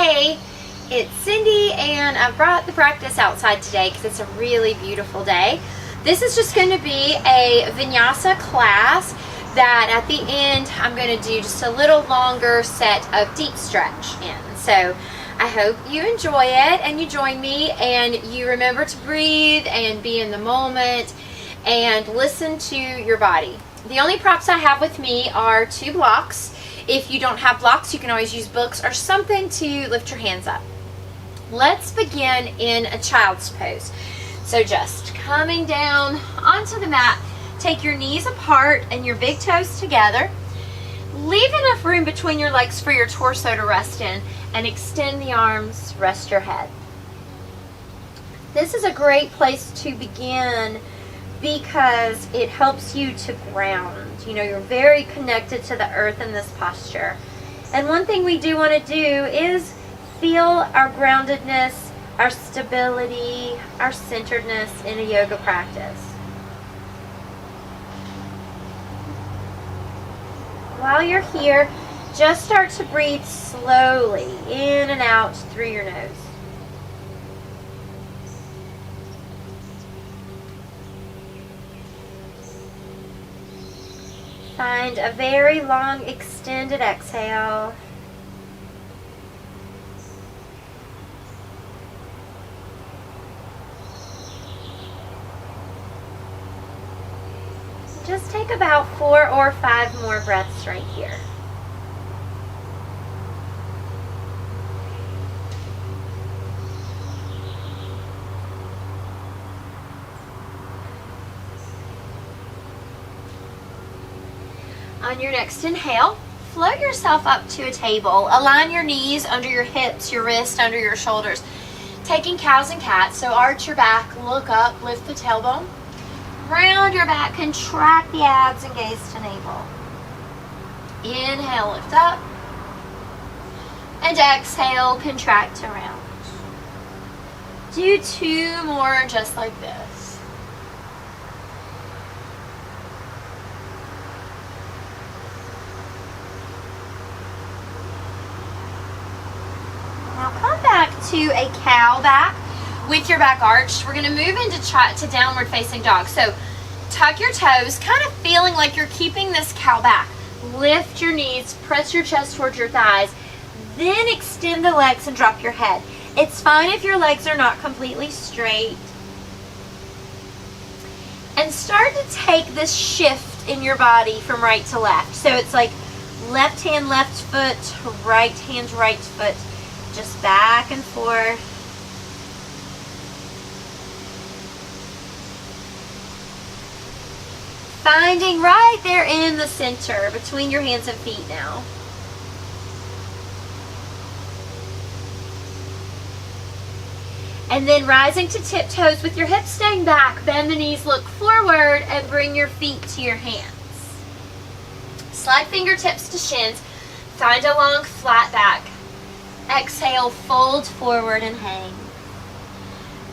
Hey, it's Cindy, and I brought the practice outside today because it's a really beautiful day. This is just going to be a Vinyasa class that at the end I'm going to do just a little longer set of deep stretch in. So I hope you enjoy it and you join me and you remember to breathe and be in the moment and listen to your body. The only props I have with me are 2 blocks. If you don't have blocks, you can always use books or something to lift your hands up. Let's begin in a child's pose. So just coming down onto the mat, take your knees apart and your big toes together. Leave enough room between your legs for your torso to rest in, and extend the arms, rest your head. This is a great place to begin because it helps you to ground. You know, you're very connected to the earth in this posture. And one thing we do want to do is feel our groundedness, our stability, our centeredness in a yoga practice. While you're here, just start to breathe slowly in and out through your nose. Find a very long extended exhale. Just take about 4 or 5 more breaths right here. On your next inhale, float yourself up to a table. Align your knees under your hips, your wrists under your shoulders. Taking cows and cats, so arch your back, look up, lift the tailbone. Round your back, contract the abs and gaze to navel. Inhale, lift up. And exhale, contract to round. Do 2 more just like this. Now come back to a cow back with your back arched. We're going to move into downward facing dog. So tuck your toes, kind of feeling like you're keeping this cow back. Lift your knees, press your chest towards your thighs, then extend the legs and drop your head. It's fine if your legs are not completely straight. And start to take this shift in your body from right to left. So it's like left hand, left foot, right hand, right foot. Just back and forth. Finding right there in the center between your hands and feet now. And then rising to tiptoes with your hips staying back. Bend the knees, look forward, and bring your feet to your hands. Slide fingertips to shins. Find a long flat back. Exhale, fold forward and hang.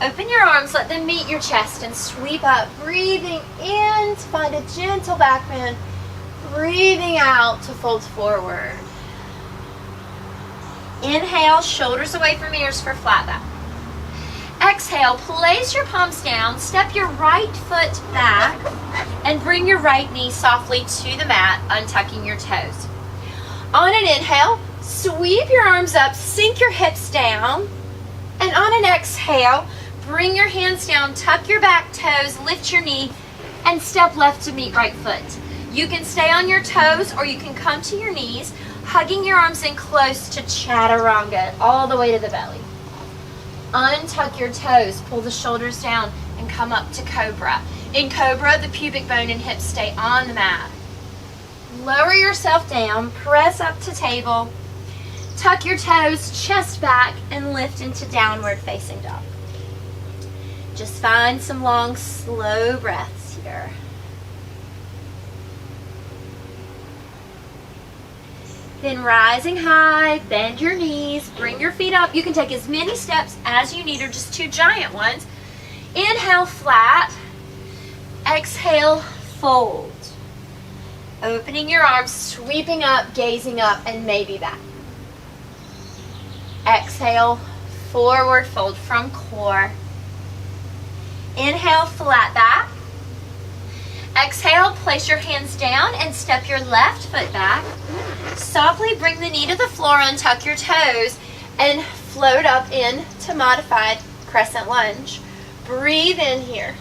Open your arms, let them meet your chest and sweep up. Breathing in to find a gentle back bend. Breathing out to fold forward. Inhale, shoulders away from ears for flat back. Exhale, place your palms down, step your right foot back, and bring your right knee softly to the mat, untucking your toes. On an inhale, sweep your arms up, sink your hips down, and on an exhale, bring your hands down, tuck your back toes, lift your knee, and step left to meet right foot. You can stay on your toes or you can come to your knees, hugging your arms in close to chaturanga, all the way to the belly. Untuck your toes, pull the shoulders down, and come up to cobra. In cobra, the pubic bone and hips stay on the mat. Lower yourself down, press up to table. Tuck your toes, chest back, and lift into downward facing dog. Just find some long, slow breaths here. Then rising high, bend your knees, bring your feet up. You can take as many steps as you need or just 2 giant ones. Inhale, flat. Exhale, fold. Opening your arms, sweeping up, gazing up, and maybe back. Exhale, forward fold from core. Inhale, flat back. Exhale, place your hands down and step your left foot back. Softly bring the knee to the floor, untuck your toes, and float up into modified crescent lunge. Breathe in here.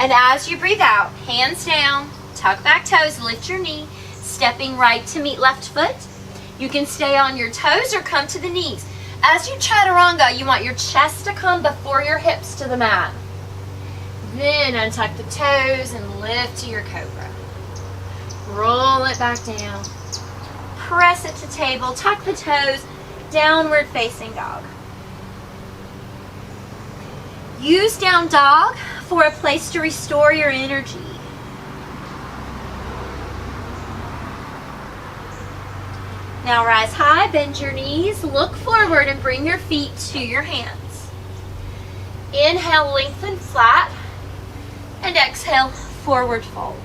And as you breathe out, hands down, tuck back toes, lift your knee, stepping right to meet left foot. You can stay on your toes or come to the knees. As you chaturanga, you want your chest to come before your hips to the mat. Then untuck the toes and lift to your cobra. Roll it back down. Press it to table, tuck the toes, downward facing dog. Use down dog for a place to restore your energy. Now rise high, bend your knees, look forward and bring your feet to your hands. Inhale, lengthen flat, and exhale, forward fold.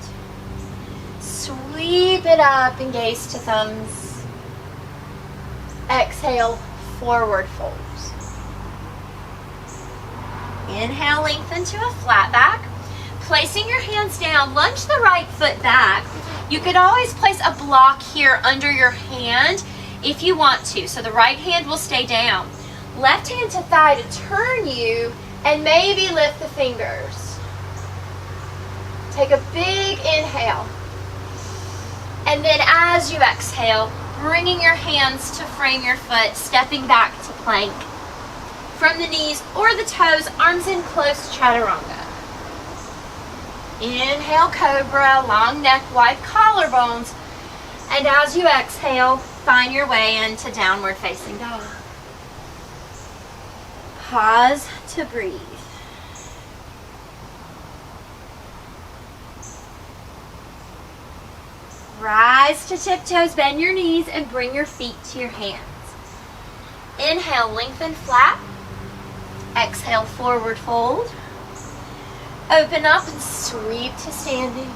Sweep it up and gaze to thumbs. Exhale, forward fold. Inhale, lengthen to a flat back. Placing your hands down, lunge the right foot back. You could always place a block here under your hand if you want to. So the right hand will stay down. Left hand to thigh to turn you and maybe lift the fingers. Take a big inhale. And then as you exhale, bringing your hands to frame your foot, stepping back to plank. From the knees or the toes, arms in close chaturanga. Inhale, cobra, long neck, wide collarbones. And as you exhale, find your way into downward facing dog. Pause to breathe. Rise to tiptoes, bend your knees, and bring your feet to your hands. Inhale, lengthen flat. Exhale, forward fold. Open up and sweep to standing.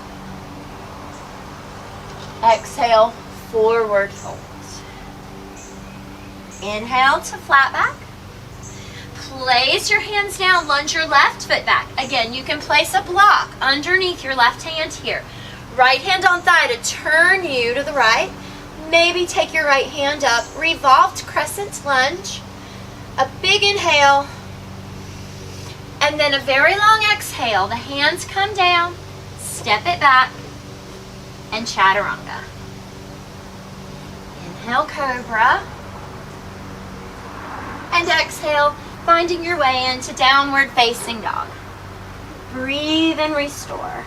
Exhale, forward fold. Inhale to flat back. Place your hands down, lunge your left foot back. Again, you can place a block underneath your left hand here. Right hand on thigh to turn you to the right. Maybe take your right hand up. Revolved crescent lunge. A big inhale. And then a very long exhale. The hands come down. Step it back. And chaturanga. Inhale, cobra. And exhale, finding your way into downward facing dog. Breathe and restore.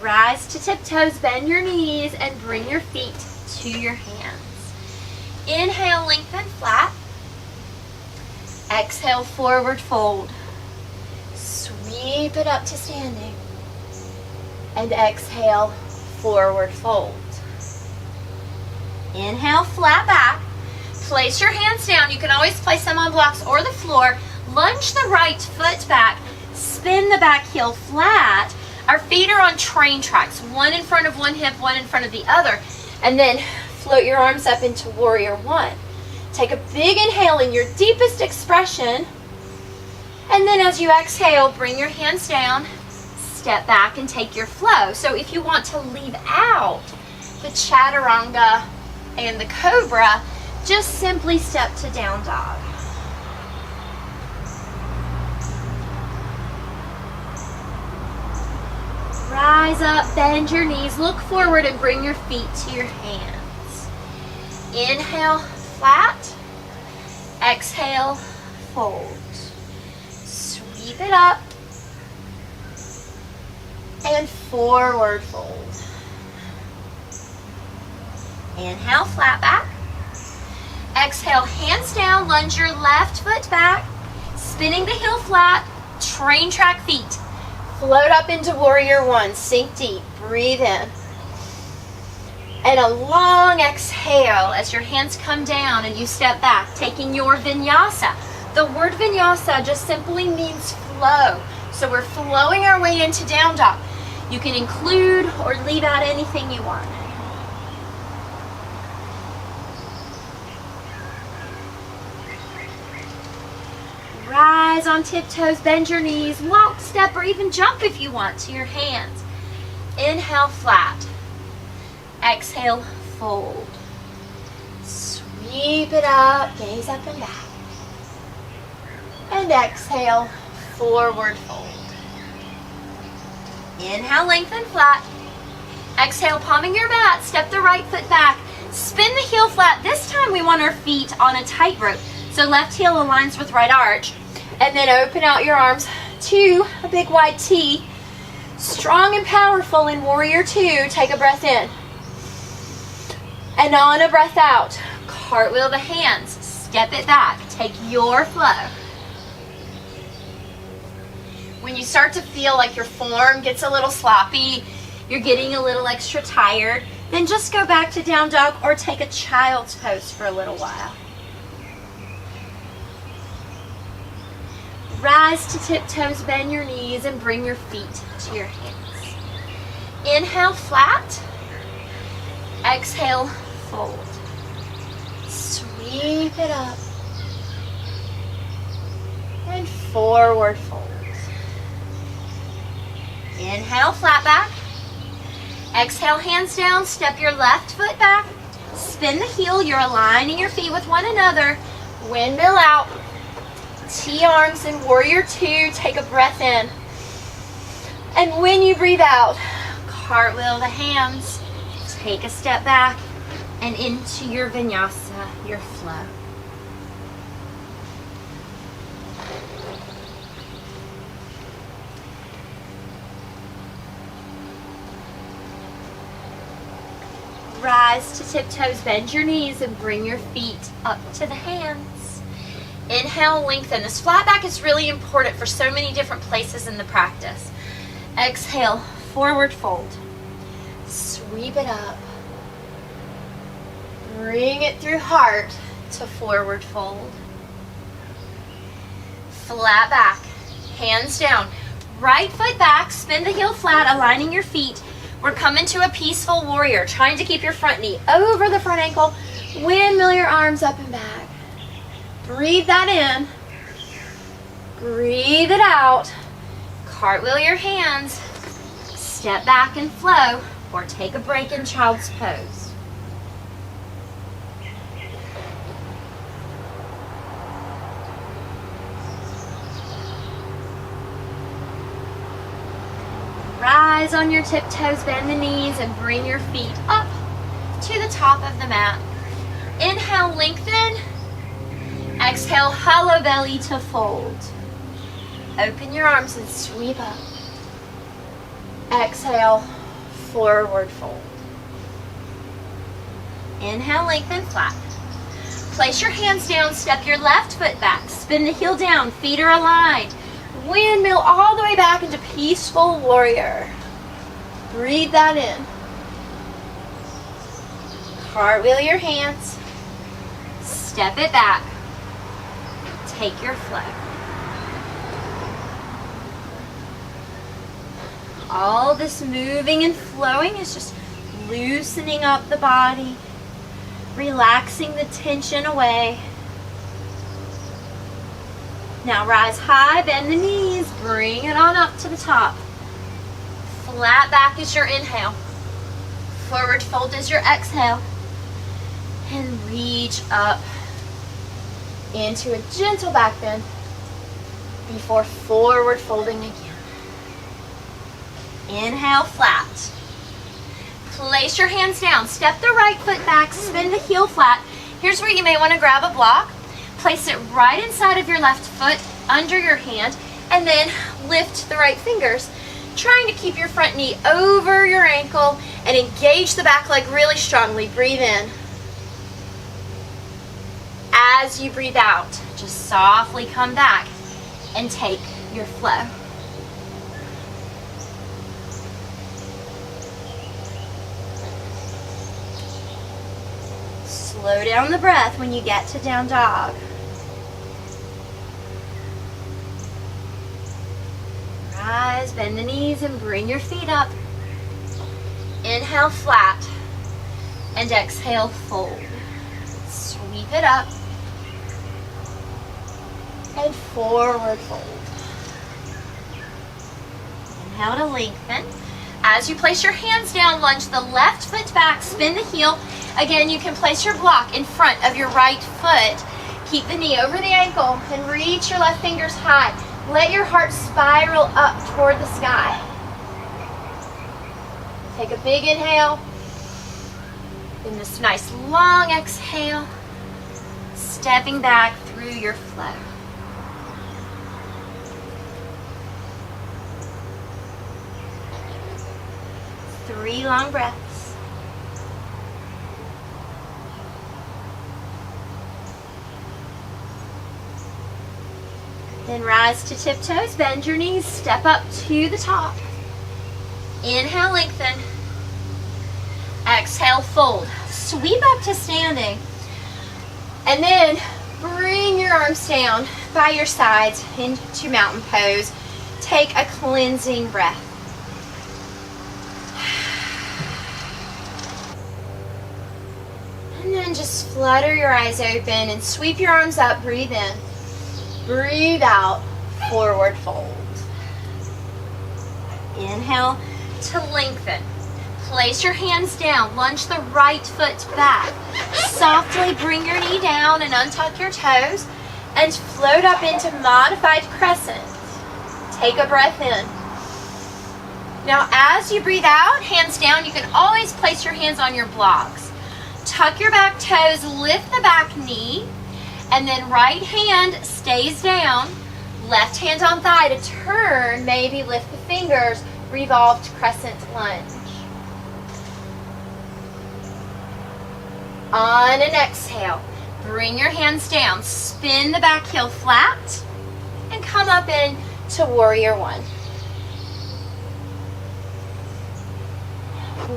Rise to tiptoes, bend your knees, and bring your feet to your hands. Inhale, lengthen flat. Exhale, forward fold. Sweep it up to standing. And exhale, forward fold. Inhale, flat back. Place your hands down. You can always place them on blocks or the floor. Lunge the right foot back. Spin the back heel flat. Our feet are on train tracks, one in front of one hip, one in front of the other. And then float your arms up into warrior one. Take a big inhale in your deepest expression. And then as you exhale, bring your hands down, step back and take your flow. So if you want to leave out the chaturanga and the cobra, just simply step to down dog. Rise up, bend your knees, look forward and bring your feet to your hands. Inhale, flat. Exhale, fold. Sweep it up. And forward fold. Inhale, flat back. Exhale, hands down, lunge your left foot back. Spinning the heel flat, train track feet. Float up into warrior one, sink deep, breathe in. And a long exhale as your hands come down and you step back, taking your vinyasa. The word vinyasa just simply means flow. So we're flowing our way into down dog. You can include or leave out anything you want. Rise on tiptoes, bend your knees, walk, step, or even jump if you want to your hands. Inhale, flat. Exhale, fold. Sweep it up, gaze up and back. And exhale, forward fold. Inhale, lengthen, flat. Exhale, palming your mat, step the right foot back. Spin the heel flat. This time we want our feet on a tightrope. So left heel aligns with right arch. And then open out your arms to a big wide T. Strong and powerful in warrior two. Take a breath in. And on a breath out, cartwheel the hands. Step it back. Take your flow. When you start to feel like your form gets a little sloppy, you're getting a little extra tired, then just go back to down dog or take a child's pose for a little while. Rise to tiptoes, bend your knees, and bring your feet to your hands. Inhale, flat. Exhale, fold. Sweep it up. And forward fold. Inhale, flat back. Exhale, hands down, step your left foot back. Spin the heel, you're aligning your feet with one another. Windmill out. T-arms in warrior two, take a breath in. And when you breathe out, cartwheel the hands, take a step back and into your vinyasa, your flow. Rise to tiptoes, bend your knees and bring your feet up to the hands. Inhale, lengthen. This flat back is really important for so many different places in the practice. Exhale, forward fold. Sweep it up. Bring it through heart to forward fold. Flat back, hands down. Right foot back, spin the heel flat, aligning your feet. We're coming to a peaceful warrior, trying to keep your front knee over the front ankle. Windmill your arms up and back. Breathe that in. Breathe it out. Cartwheel your hands. Step back and flow, or take a break in child's pose. Rise on your tiptoes, bend the knees, and bring your feet up to the top of the mat. Inhale, lengthen. Exhale, hollow belly to fold. Open your arms and sweep up. Exhale, forward fold. Inhale, lengthen, flat. Place your hands down, step your left foot back, spin the heel down, feet are aligned. Windmill all the way back into peaceful warrior. Breathe that in. Cartwheel your hands. Step it back. Take your flow. All this moving and flowing is just loosening up the body, relaxing the tension away. Now rise high, bend the knees, bring it on up to the top. Flat back is your inhale. Forward fold is your exhale. And reach up into a gentle back bend before forward folding again. Inhale, flat. Place your hands down. Step the right foot back, spin the heel flat. Here's where you may want to grab a block. Place it right inside of your left foot, under your hand, and then lift the right fingers. Trying to keep your front knee over your ankle and engage the back leg really strongly. Breathe in. As you breathe out, just softly come back and take your flow. Slow down the breath when you get to down dog. Rise, bend the knees, and bring your feet up. Inhale, flat. And exhale, fold. Sweep it up. And forward fold. Inhale to lengthen. As you place your hands down, lunge the left foot back, spin the heel. Again, you can place your block in front of your right foot. Keep the knee over the ankle and reach your left fingers high. Let your heart spiral up toward the sky. Take a big inhale. Then this nice long exhale. Stepping back through your flow. Three long breaths. Then rise to tiptoes, bend your knees, step up to the top. Inhale, lengthen. Exhale, fold. Sweep up to standing. And then bring your arms down by your sides into mountain pose. Take a cleansing breath. And then just flutter your eyes open and sweep your arms up. Breathe in. Breathe out. Forward fold. Inhale to lengthen. Place your hands down. Lunge the right foot back. Softly bring your knee down and untuck your toes and float up into modified crescent. Take a breath in. Now as you breathe out, hands down, you can always place your hands on your blocks. Tuck your back toes, lift the back knee, and then right hand stays down. Left hand on thigh to turn, maybe lift the fingers, revolved crescent lunge. On an exhale, bring your hands down, spin the back heel flat, and come up into warrior one.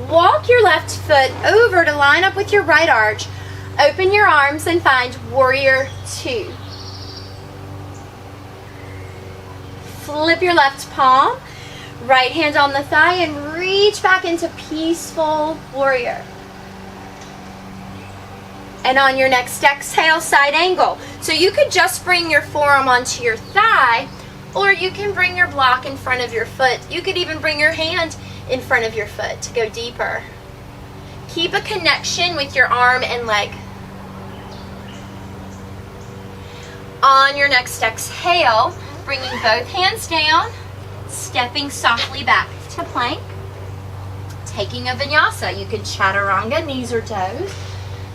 Walk your left foot over to line up with your right arch. Open your arms and find warrior two. Flip your left palm, right hand on the thigh, and reach back into peaceful warrior. And on your next exhale, side angle. So you could just bring your forearm onto your thigh, or you can bring your block in front of your foot. You could even bring your hand in front of your foot to go deeper. Keep a connection with your arm and leg. On your next exhale, bringing both hands down, stepping softly back to plank. Taking a vinyasa, you could chaturanga, knees or toes,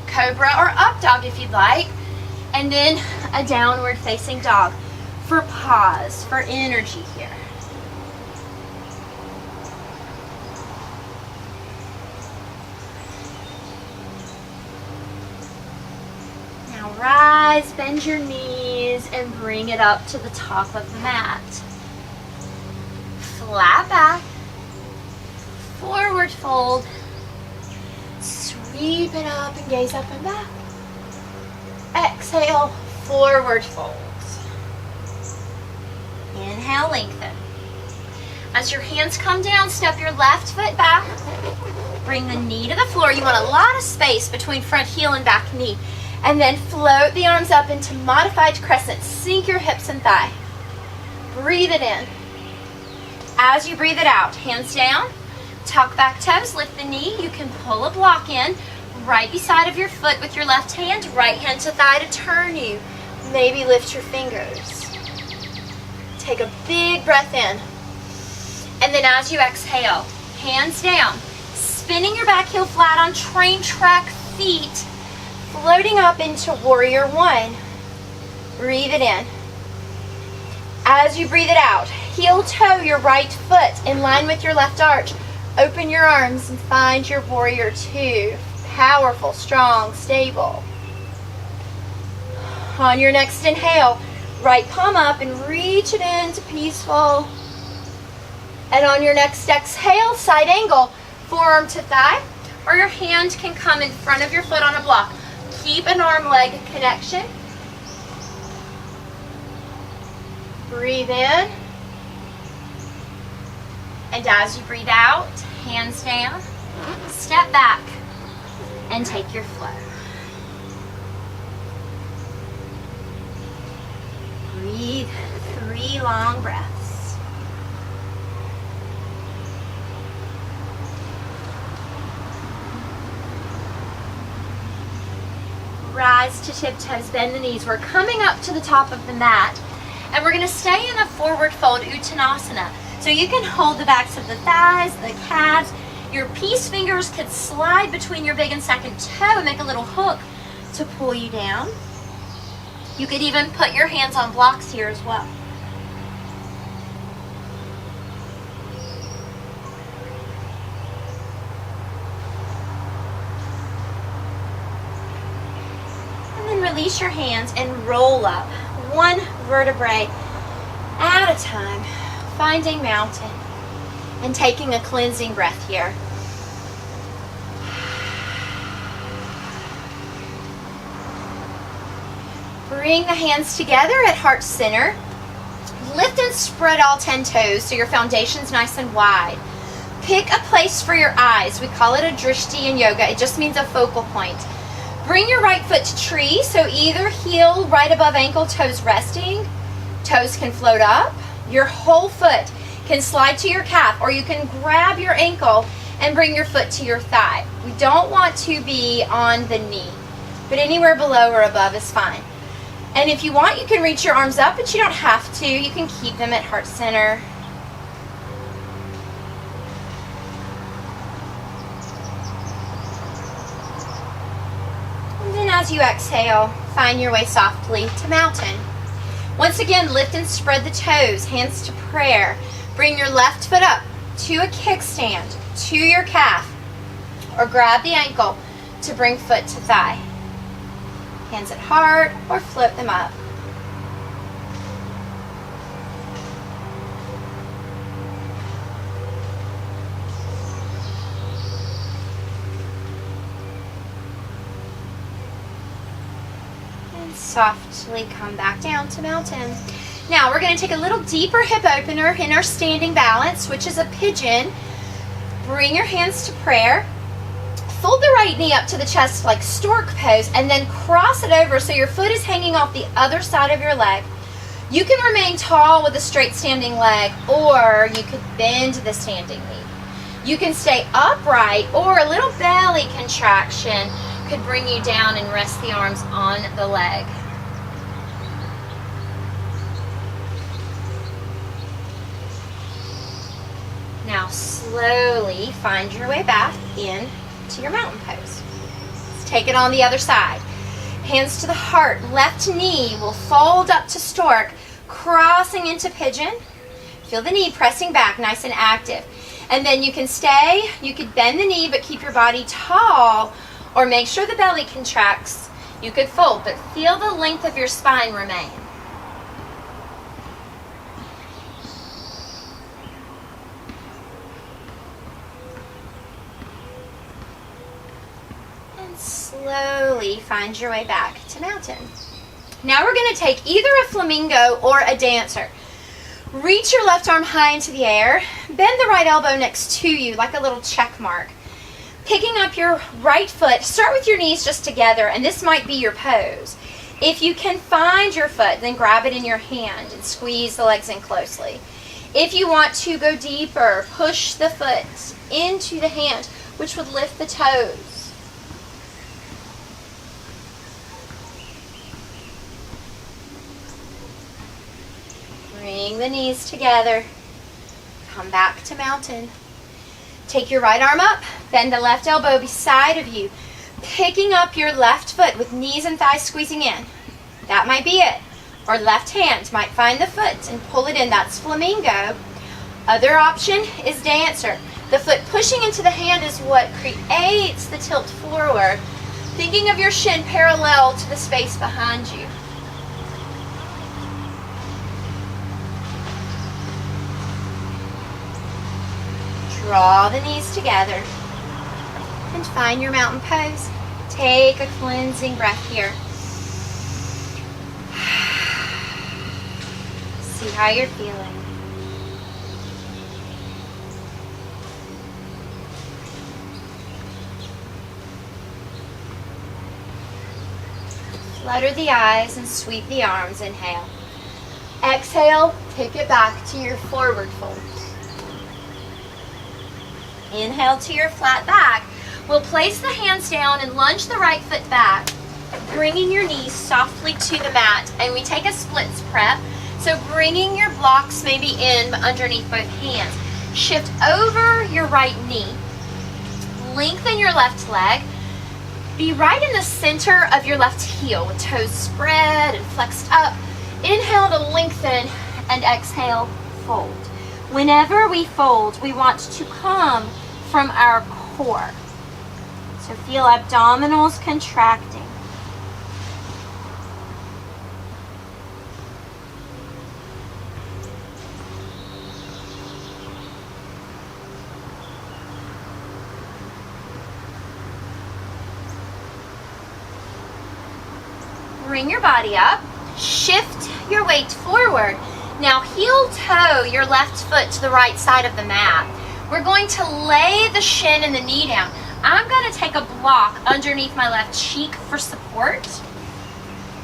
cobra or up dog if you'd like, and then a downward facing dog for pause, for energy here. Now rise, bend your knees, and bring it up to the top of the mat. Flat back, forward fold, sweep it up and gaze up and back. Exhale, forward fold. Inhale, lengthen. As your hands come down, step your left foot back. Bring the knee to the floor. You want a lot of space between front heel and back knee. And then float the arms up into modified crescent. Sink your hips and thigh. Breathe it in. As you breathe it out, hands down, tuck back toes, lift the knee. You can pull a block in right beside of your foot with your left hand, right hand to thigh to turn you. Maybe lift your fingers. Take a big breath in. And then as you exhale, hands down, spinning your back heel flat on train track feet, floating up into warrior one. Breathe it in. As you breathe it out, heel toe your right foot in line with your left arch. Open your arms and find your warrior two. Powerful, strong, stable. On your next inhale, right palm up and reach it into peaceful. And on your next exhale, side angle, forearm to thigh, or your hand can come in front of your foot on a block. Keep an arm-leg connection. Breathe in. And as you breathe out, hands down, Step back and take your flow. Breathe 3 long breaths. Rise to tiptoes, bend the knees. We're coming up to the top of the mat, and we're going to stay in a forward fold Uttanasana. So you can hold the backs of the thighs, the calves. Your peace fingers could slide between your big and second toe and make a little hook to pull you down. You could even put your hands on blocks here as well. And then release your hands and roll up, one vertebrae at a time, finding mountain and taking a cleansing breath here. Bring the hands together at heart center. Lift and spread all 10 toes so your foundation's nice and wide. Pick a place for your eyes. We call it a drishti in yoga. It just means a focal point. Bring your right foot to tree, so either heel right above ankle, toes resting. Toes can float up. Your whole foot can slide to your calf, or you can grab your ankle and bring your foot to your thigh. We don't want to be on the knee, but anywhere below or above is fine. And if you want, you can reach your arms up, but you don't have to. You can keep them at heart center. And then as you exhale, find your way softly to mountain. Once again, lift and spread the toes, hands to prayer. Bring your left foot up to a kickstand, to your calf, or grab the ankle to bring foot to thigh. Hands at heart, or float them up. And softly come back down to mountain. Now we're going to take a little deeper hip opener in our standing balance, which is a pigeon. Bring your hands to prayer. Fold the right knee up to the chest like stork pose, and then cross it over so your foot is hanging off the other side of your leg. You can remain tall with a straight standing leg, or you could bend the standing knee. You can stay upright, or a little belly contraction could bring you down and rest the arms on the leg. Now slowly find your way back in to your mountain pose. Let's take it on the other side. Hands to the heart. Left knee will fold up to stork, crossing into pigeon. Feel the knee pressing back, nice and active. And then you can stay. You could bend the knee but keep your body tall, or make sure the belly contracts. You could fold, but feel the length of your spine remain. Slowly find your way back to mountain. Now we're going to take either a flamingo or a dancer. Reach your left arm high into the air. Bend the right elbow next to you like a little check mark. Picking up your right foot, start with your knees just together, and this might be your pose. If you can find your foot, then grab it in your hand and squeeze the legs in closely. If you want to go deeper, push the foot into the hand, which would lift the toes. Bring the knees together. Come back to mountain. Take your right arm up. Bend the left elbow beside of you. Picking up your left foot with knees and thighs squeezing in. That might be it. Or left hand might find the foot and pull it in. That's flamingo. Other option is dancer. The foot pushing into the hand is what creates the tilt forward. Thinking of your shin parallel to the space behind you. Draw the knees together and find your mountain pose. Take a cleansing breath here. See how you're feeling. Flutter the eyes and sweep the arms. Inhale. Exhale, take it back to your forward fold. Inhale to your flat back. We'll place the hands down and lunge the right foot back, bringing your knees softly to the mat. And we take a splits prep. So bringing your blocks maybe in underneath both hands. Shift over your right knee. Lengthen your left leg. Be right in the center of your left heel with toes spread and flexed up. Inhale to lengthen and exhale, fold. Whenever we fold, we want to come from our core. So feel abdominals contracting. Bring your body up. Shift your weight forward. Now heel toe your left foot to the right side of the mat. We're going to lay the shin and the knee down. I'm going to take a block underneath my left cheek for support.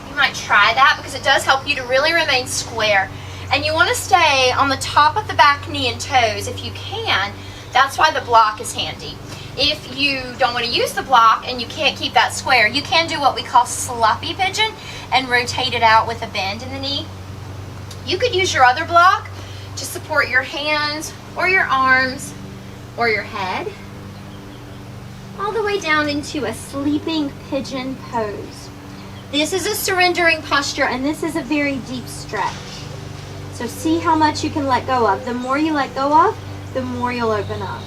You might try that because it does help you to really remain square. And you want to stay on the top of the back knee and toes if you can. That's why the block is handy. If you don't want to use the block and you can't keep that square, you can do what we call sloppy pigeon and rotate it out with a bend in the knee. You could use your other block to support your hands or your arms or your head all the way down into a sleeping pigeon pose. This is a surrendering posture and this is a very deep stretch. So see how much you can let go of. The more you let go of, the more you'll open up.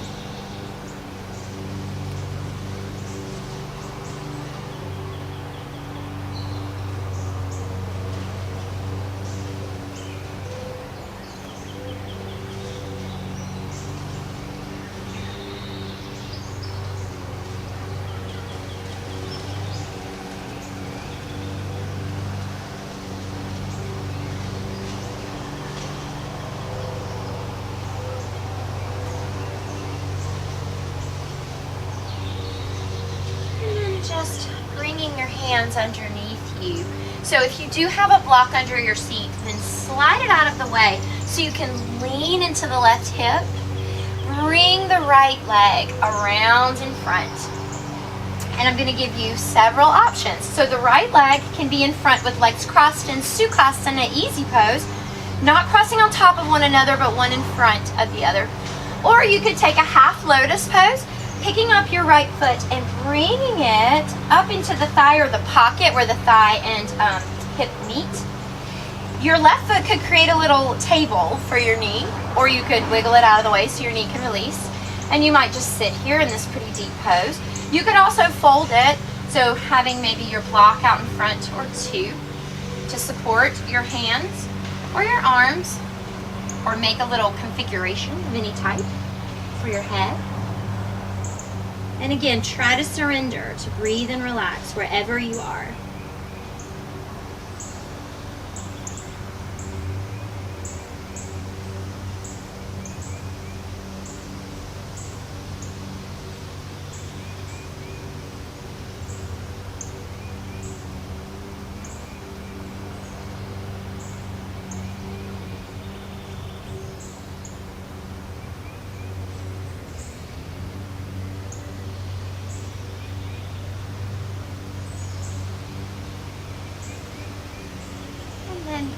Just bringing your hands underneath you. So if you do have a block under your seat, then slide it out of the way so you can lean into the left hip. Bring the right leg around in front. And I'm going to give you several options. So the right leg can be in front with legs crossed in Sukhasana, easy pose, not crossing on top of one another, but one in front of the other. Or you could take a half lotus pose, picking up your right foot and bringing it up into the thigh or the pocket where the thigh and hip meet. Your left foot could create a little table for your knee, or you could wiggle it out of the way so your knee can release. And you might just sit here in this pretty deep pose. You could also fold it, so having maybe your block out in front or two to support your hands or your arms, or make a little configuration of any type for your head. And again, try to surrender, to breathe and relax wherever you are.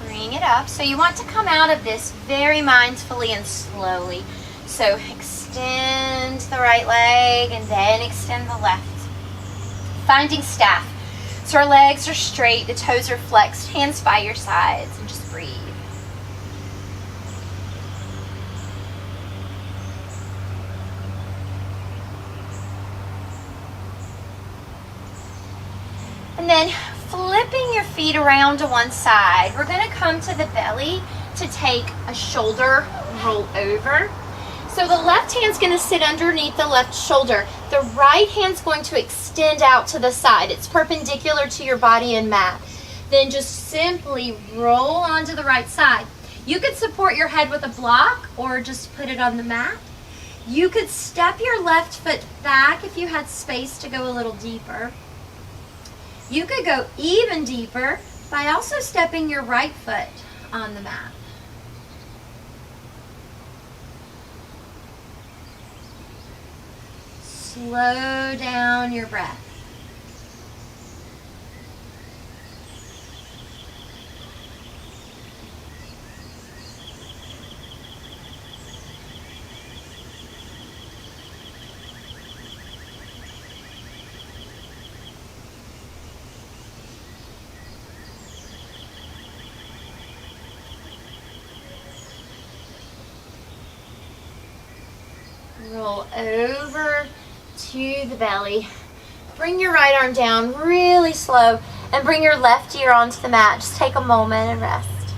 Bring it up. So you want to come out of this very mindfully and slowly. So extend the right leg and then extend the left. Finding staff. So our legs are straight, the toes are flexed, hands by your sides, and just breathe. And then flipping your feet around to one side, we're going to come to the belly to take a shoulder roll over. So the left hand's going to sit underneath the left shoulder. The right hand's going to extend out to the side. It's perpendicular to your body and mat. Then just simply roll onto the right side. You could support your head with a block or just put it on the mat. You could step your left foot back if you had space to go a little deeper. You could go even deeper by also stepping your right foot on the mat. Slow down your breath. Roll over to the belly. Bring your right arm down really slow and bring your left ear onto the mat. Just take a moment and rest.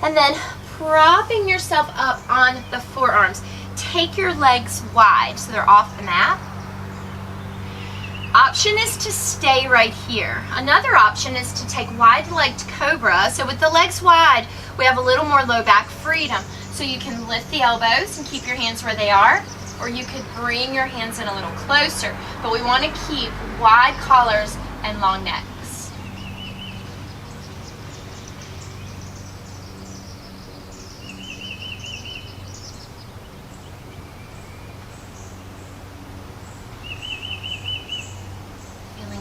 And then propping yourself up on the forearms. Take your legs wide so they're off the mat. Option is to stay right here. Another option is to take wide-legged cobra. So with the legs wide, we have a little more low back freedom. So you can lift the elbows and keep your hands where they are, or you could bring your hands in a little closer. But we want to keep wide collars and long necks.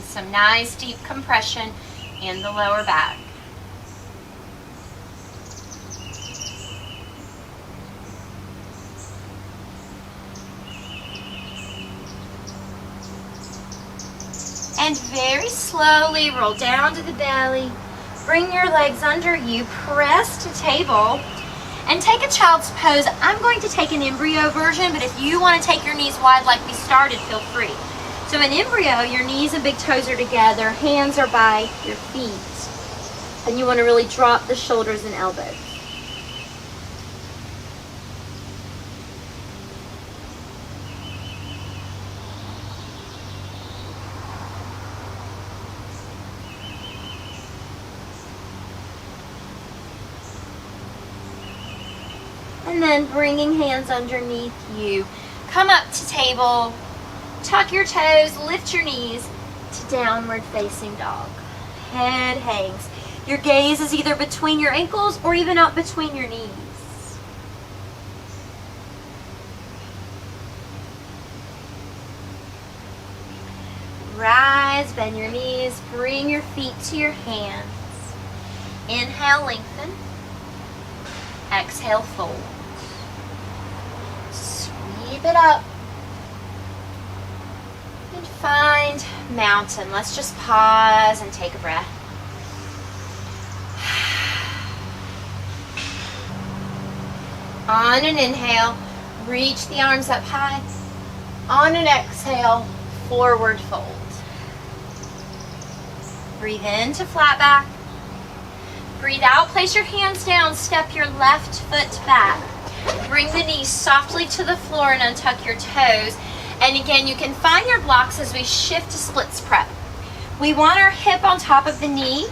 Some nice deep compression in the lower back. And very slowly roll down to the belly. Bring your legs under you, press to table, and take a child's pose. I'm going to take an embryo version, but if you want to take your knees wide like we started, feel free. So in embryo, your knees and big toes are together, hands are by your feet, and you want to really drop the shoulders and elbows. And then bringing hands underneath you. Come up to table. Tuck your toes, lift your knees to downward facing dog. Head hangs. Your gaze is either between your ankles or even up between your knees. Rise, bend your knees, bring your feet to your hands. Inhale, lengthen. Exhale, fold. Sweep it up. Find mountain. Let's just pause and take a breath. On an inhale, reach the arms up high. On an exhale, forward fold. Breathe into flat back. Breathe out, place your hands down, step your left foot back. Bring the knees softly to the floor and untuck your toes. And again, you can find your blocks as we shift to splits prep. We want our hip on top of the knee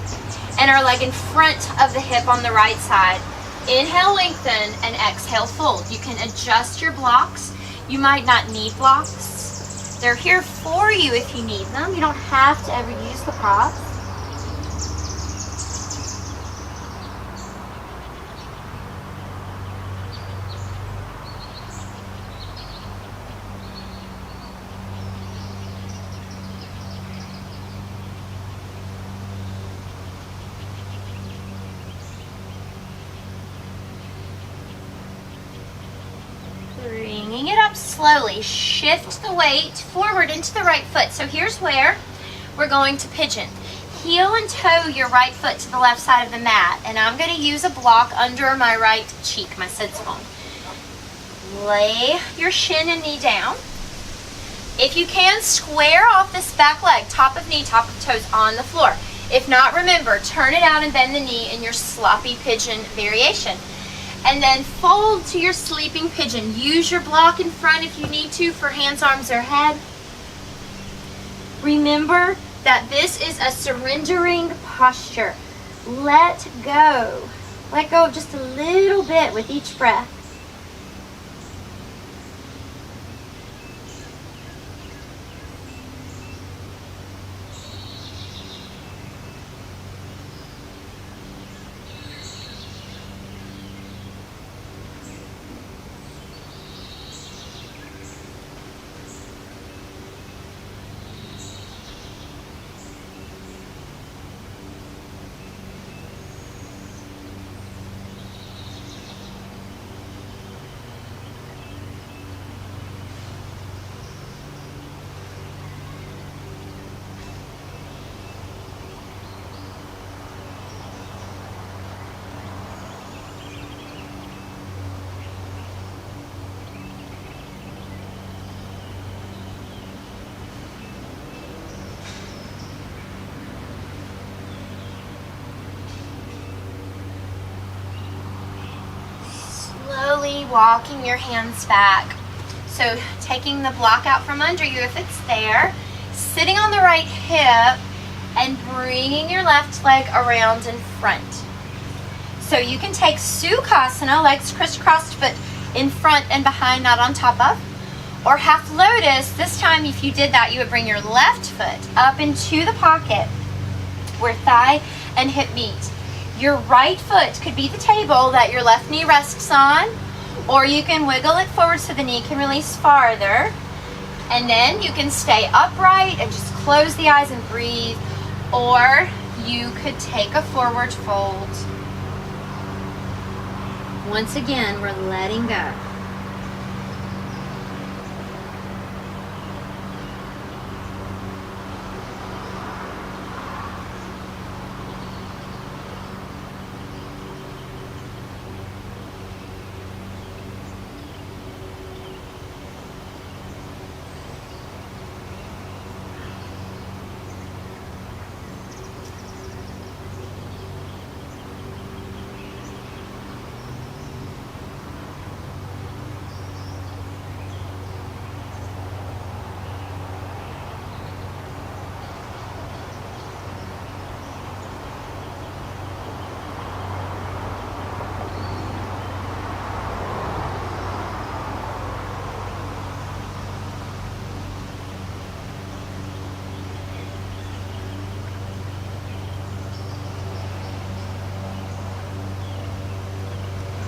and our leg in front of the hip on the right side. Inhale, lengthen, and exhale, fold. You can adjust your blocks. You might not need blocks. They're here for you if you need them. You don't have to ever use the props. Bringing it up slowly, shift the weight forward into the right foot. So here's where we're going to pigeon. Heel and toe your right foot to the left side of the mat, and I'm going to use a block under my right cheek, my sits bone. Lay your shin and knee down. If you can, square off this back leg, top of knee, top of toes on the floor. If not, remember, turn it out and bend the knee in your sloppy pigeon variation. And then fold to your sleeping pigeon. Use your block in front if you need to for hands, arms, or head. Remember that this is a surrendering posture. Let go. Let go of just a little bit with each breath. slowly walking your hands back. So taking the block out from under you if it's there, sitting on the right hip, and bringing your left leg around in front. So you can take Sukhasana, legs crisscrossed but in front and behind, not on top of. Or half lotus. This time if you did that, you would bring your left foot up into the pocket where thigh and hip meet. Your right foot could be the table that your left knee rests on, or you can wiggle it forward so the knee can release farther. And then you can stay upright and just close the eyes and breathe. Or you could take a forward fold. Once again, we're letting go.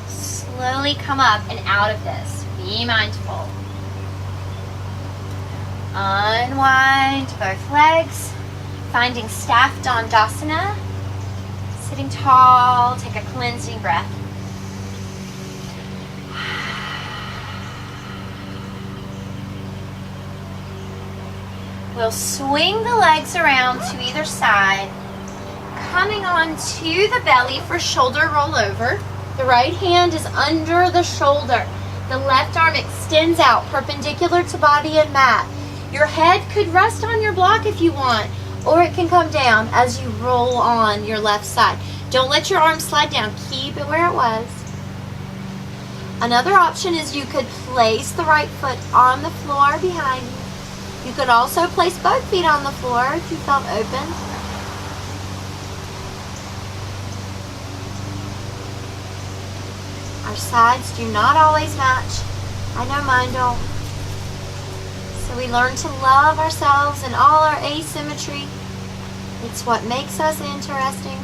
Slowly come up and out of this. Be mindful. Unwind both legs, finding staff Dandasana. Sitting tall, take a cleansing breath. We'll swing the legs around to either side, coming on to the belly for shoulder rollover. The right hand is under the shoulder. The left arm extends out perpendicular to body and mat. Your head could rest on your block if you want, or it can come down as you roll on your left side. Don't let your arms slide down. Keep it where it was. Another option is you could place the right foot on the floor behind you. You could also place both feet on the floor if you felt open. Our sides do not always match. I know mine don't. So we learn to love ourselves and all our asymmetry. It's what makes us interesting.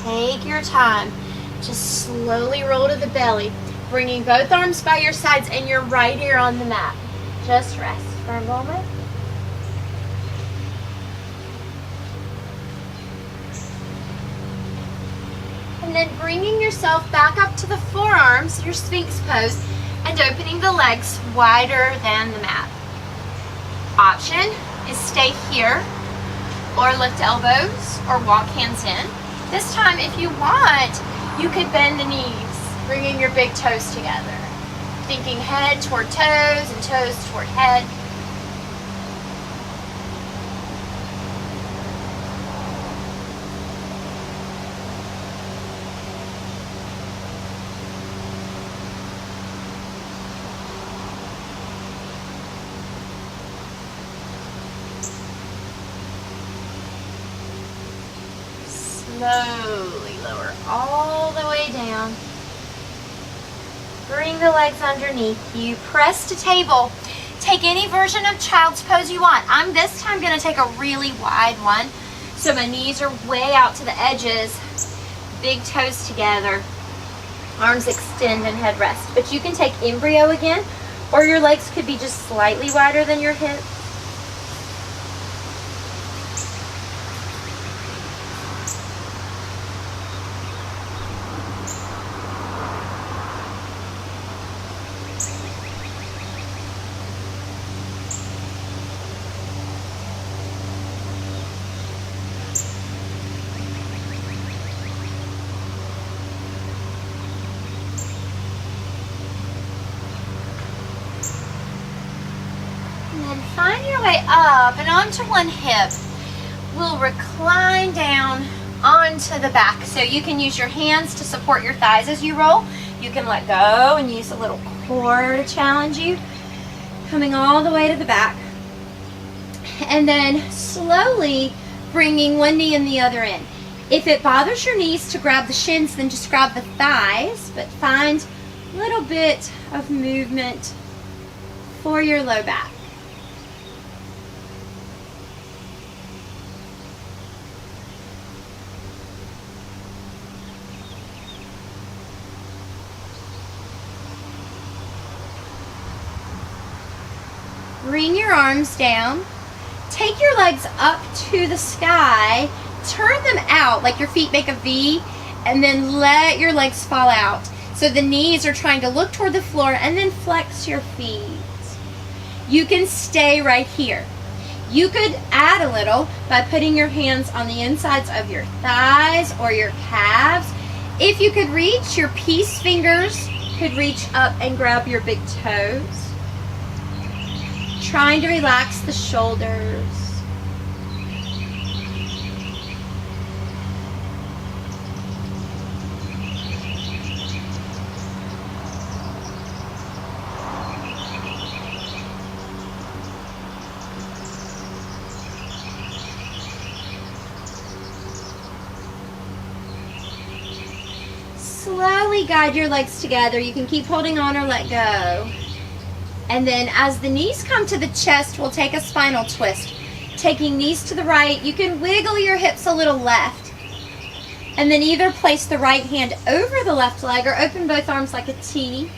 Take your time. Just slowly roll to the belly, bringing both arms by your sides and your right ear on the mat. Just rest for a moment. And then bringing yourself back up to the forearms, your Sphinx pose, and opening the legs wider than the mat. Option is stay here, or lift elbows, or walk hands in. This time, if you want, you could bend the knees, bringing your big toes together. Thinking head toward toes and toes toward head. Slowly lower all the way down. Bring the legs underneath you. Press to table. Take any version of child's pose you want. I'm this time going to take a really wide one. So my knees are way out to the edges. Big toes together. Arms extend and head rest. But you can take embryo again. Or your legs could be just slightly wider than your hips. Find your way up and onto one hip. We'll recline down onto the back. So you can use your hands to support your thighs as you roll. You can let go and use a little core to challenge you. Coming all the way to the back. And then slowly bringing one knee and the other in. If it bothers your knees to grab the shins, then just grab the thighs, but find a little bit of movement for your low back. Bring your arms down. Take your legs up to the sky. Turn them out like your feet make a V, and then let your legs fall out. So the knees are trying to look toward the floor, and then flex your feet. You can stay right here. You could add a little by putting your hands on the insides of your thighs or your calves. If you could reach, your peace fingers could reach up and grab your big toes. Trying to relax the shoulders. Slowly guide your legs together. You can keep holding on or let go. And then as the knees come to the chest, we'll take a spinal twist. Taking knees to the right, you can wiggle your hips a little left. And then either place the right hand over the left leg or open both arms like a T.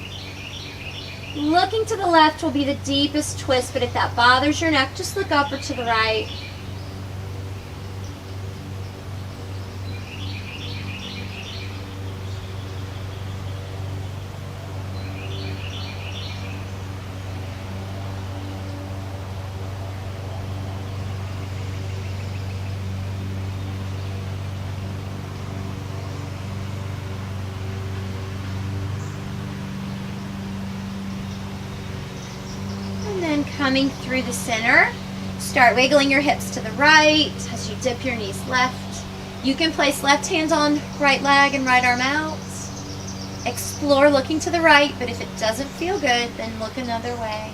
Looking to the left will be the deepest twist, but if that bothers your neck, just look up or to the right. Coming through the center, start wiggling your hips to the right as you dip your knees left. You can place left hand on right leg and right arm out. Explore looking to the right, but if it doesn't feel good, then look another way.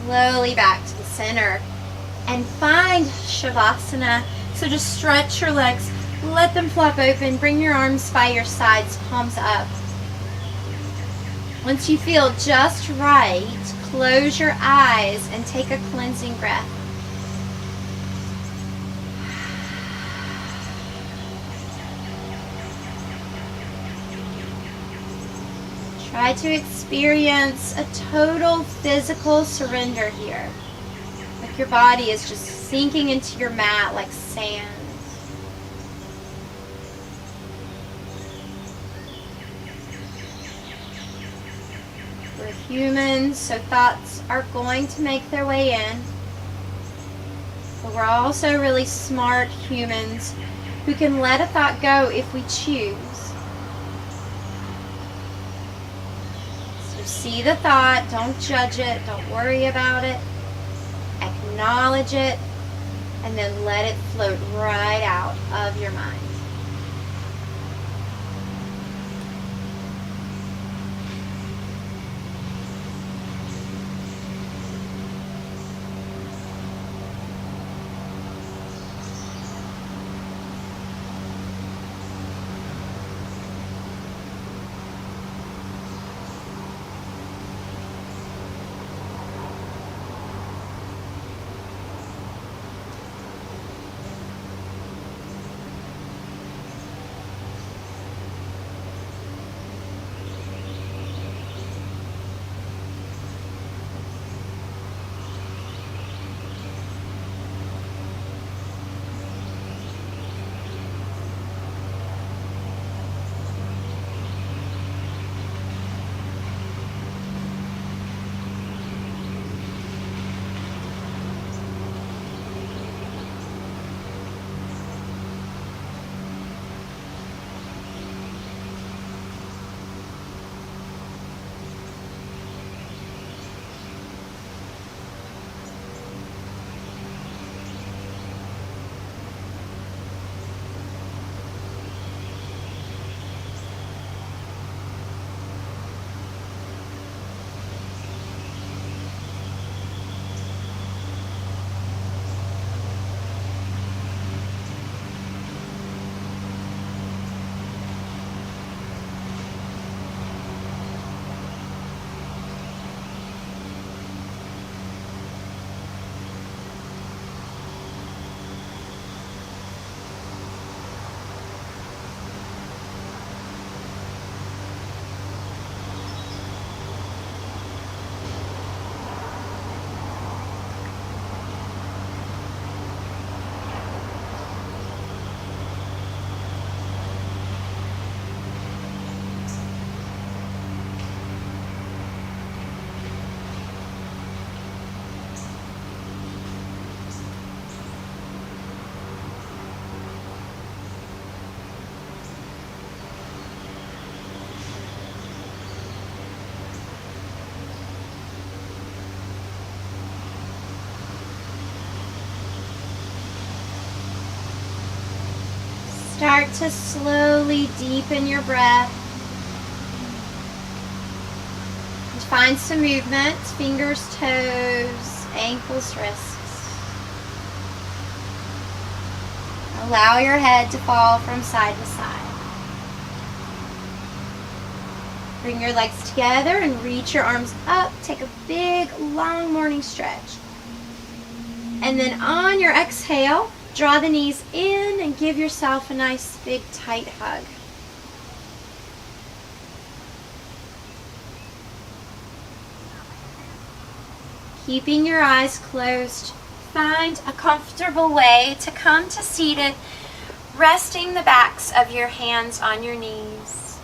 Slowly back to the center and find Shavasana. So just stretch your legs, let them flop open, bring your arms by your sides, palms up. Once you feel just right, close your eyes and take a cleansing breath. Try to experience a total physical surrender here. Like your body is just sinking into your mat like sand. We're humans, so thoughts are going to make their way in. But we're also really smart humans who can let a thought go if we choose. See the thought, don't judge it, don't worry about it, acknowledge it, and then let it float right out of your mind. Start to slowly deepen your breath. And find some movement, fingers, toes, ankles, wrists. Allow your head to fall from side to side. Bring your legs together and reach your arms up. Take a big, long morning stretch. And then on your exhale, draw the knees in and give yourself a nice, big, tight hug. Keeping your eyes closed, find a comfortable way to come to seated, resting the backs of your hands on your knees.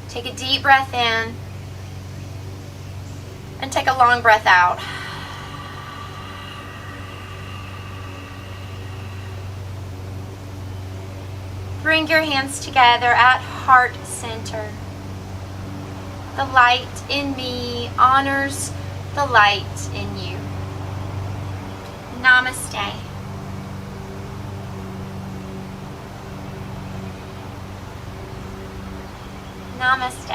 Take a deep breath in and take a long breath out. Bring your hands together at heart center. The light in me honors the light in you. Namaste. Namaste.